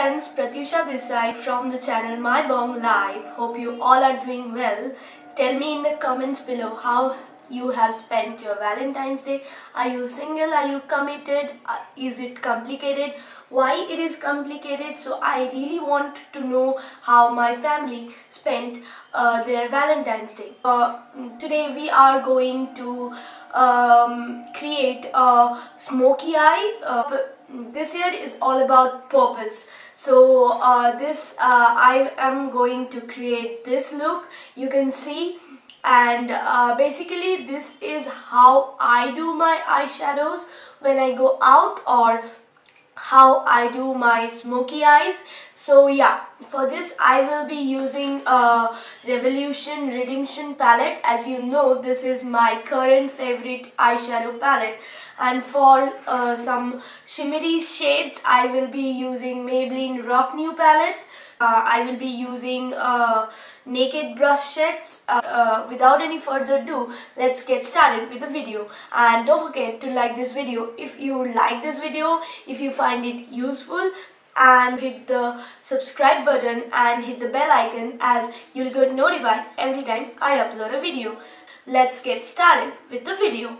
friends, Pratyusha this side from the channel My Bong Life. Hope you all are doing well. Tell me in the comments below how you have spent your Valentine's Day. Are you single? Are you committed? Is it complicated? Why it is complicated? So I really want to know how my family spent their Valentine's Day. Today we are going to create a smoky eye. This year is all about purples. So I am going to create this look. You can see. And basically this is how I do my eyeshadows when I go out, or how I do my smoky eyes. So yeah, for this I will be using a Revolution Redemption palette. As you know, this is my current favorite eyeshadow palette. And for some shimmery shades I will be using Maybelline Rock New palette. I will be using naked brush shades. Without any further ado, let's get started with the video. And don't forget to like this video if you like this video, if you find it useful, and hit the subscribe button and hit the bell icon, as you'll get notified every time I upload a video. Let's get started with the video.